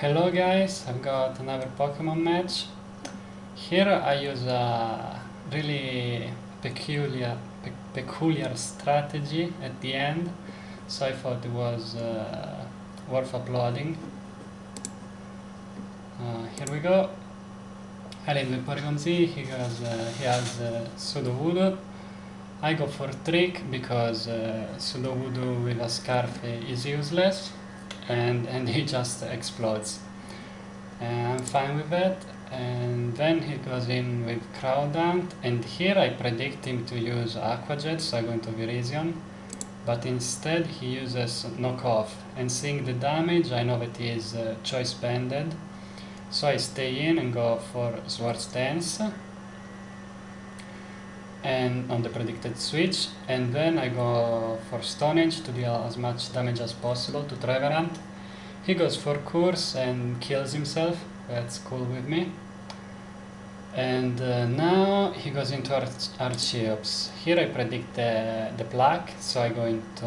Hello guys, I've got another Pokemon match. Here I use a really peculiar strategy at the end, so I thought it was worth uploading. Here we go. I lead with Porygon Z, he has Pseudo Voodoo. I go for Trick because Pseudo Voodoo with a Scarf is useless and he just explodes. I'm fine with that, and then he goes in with Crowdant, and here I predict him to use Aqua Jet, so I go into Virizion, but instead he uses Knockoff, and seeing the damage I know that he is choice banded, so I stay in and go for Swords Dance and on the predicted switch, and then I go for Stone Edge to deal as much damage as possible to Trevenant. He goes for Curse and kills himself, that's cool with me. And now he goes into Archeops. Here I predict the Black, so I go into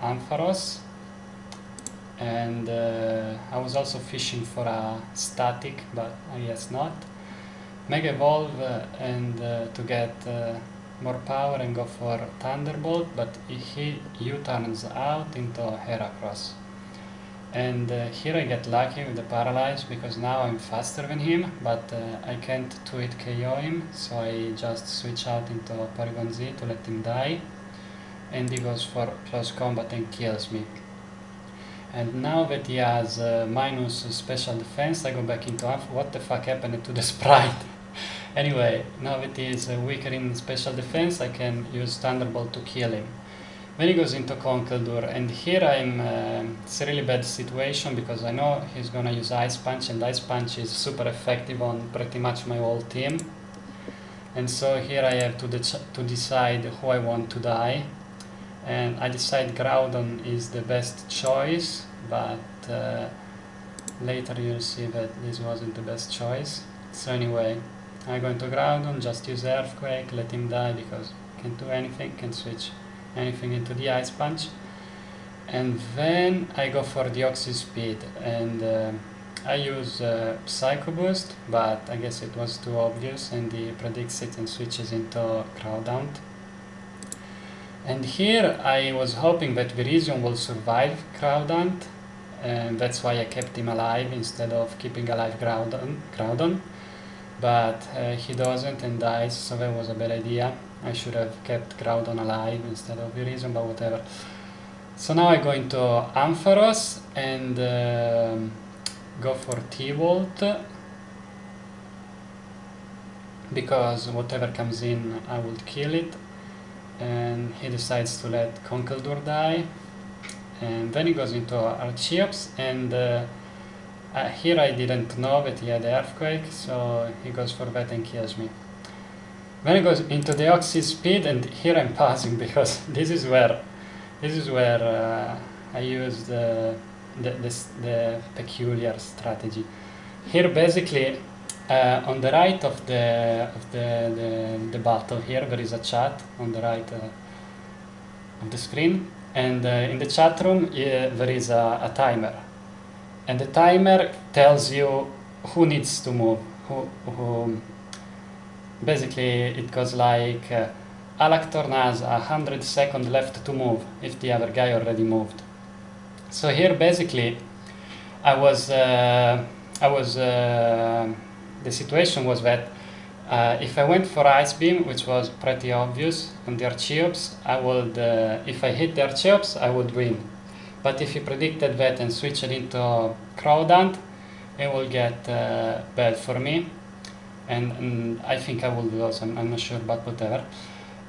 Ampharos. And I was also fishing for a Static, but I guess not. Mega Evolve and to get more power and go for Thunderbolt, but he U-turns out into Heracross. And here I get lucky with the Paralyze because now I'm faster than him, but I can't 2-hit KO him, so I just switch out into Porygon Z to let him die. And he goes for close combat and kills me. And now that he has minus special defense, I go back into what the fuck happened to the sprite? Anyway, now that he is weaker in special defense, I can use Thunderbolt to kill him. Then he goes into Conkeldurr, and here it's a really bad situation because I know he's gonna use Ice Punch, and Ice Punch is super effective on pretty much my whole team. And so here I have to decide who I want to die. And I decide Groudon is the best choice, but later you'll see that this wasn't the best choice. So anyway, I go into Groudon, just use Earthquake, let him die because can't do anything, can't switch anything into the Ice Punch. And then I go for the Oxy Speed, and I use Psycho Boost, but I guess it was too obvious and he predicts it and switches into Crowdant. And here I was hoping that Virizion will survive Crowdant, and that's why I kept him alive instead of keeping alive Groudon. But he doesn't and dies, so that was a bad idea. I should have kept Groudon alive instead of Virizion, but whatever. So now I go into Ampharos and go for T-Volt, because whatever comes in I would kill it. And he decides to let Conkeldurr die, and then he goes into Archeops, and here I didn't know that he had the Earthquake, so he goes for that and kills me. Then he goes into the Oxy Speed, and here I'm passing because this is where I use the peculiar strategy. Here basically on the right of the battle here there is a chat on the right of the screen, and in the chat room there is a timer, and the timer tells you who needs to move, who basically it goes like ALAKTORN has 100 seconds left to move if the other guy already moved. So here basically the situation was that if I went for Ice Beam, which was pretty obvious on the Archeops, I would, if I hit the Archeops, I would win. But if he predicted that and switched it into Crowdant, it will get bad for me. And I think I will lose, I'm not sure, but whatever.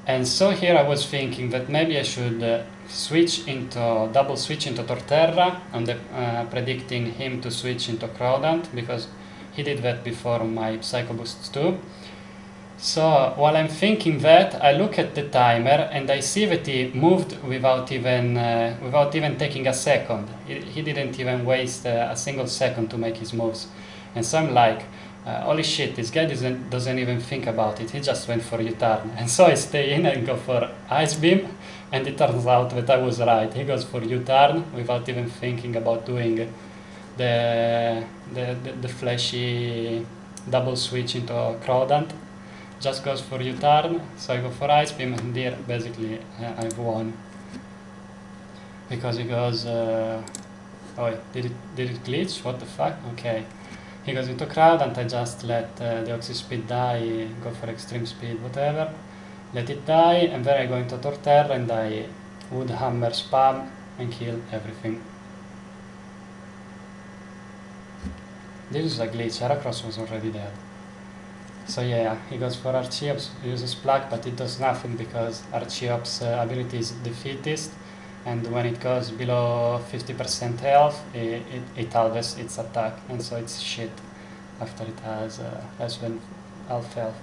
And so here I was thinking that maybe I should double switch into Torterra, and predicting him to switch into Crowdant, because he did that before on my Psycho Boost too. So while I'm thinking that, I look at the timer and I see that he moved without even taking a second. He didn't even waste a single second to make his moves. And so I'm like, holy shit, this guy doesn't even think about it, he just went for U-turn. And so I stay in and go for Ice Beam, and it turns out that I was right. He goes for U-turn without even thinking about doing the flashy double switch into a Crawdant. Just goes for U-turn, so I go for Ice Beam, and here basically I've won. Because he goes, oh wait, did it glitch? What the fuck? Okay. He goes into crowd and I just let the Oxy Speed die, go for extreme speed, whatever. Let it die, and then I go into Torterra and I would hammer spam and kill everything. This is a glitch, Heracross was already dead. So yeah, he goes for Archeops, uses Plague, but it does nothing because Archeops' ability is defeatist, and when it goes below 50% health, it halves its attack, and so it's shit after it has less than half health.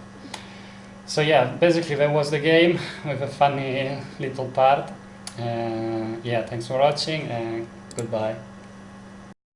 So yeah, basically that was the game, with a funny little part. Yeah, thanks for watching, and goodbye.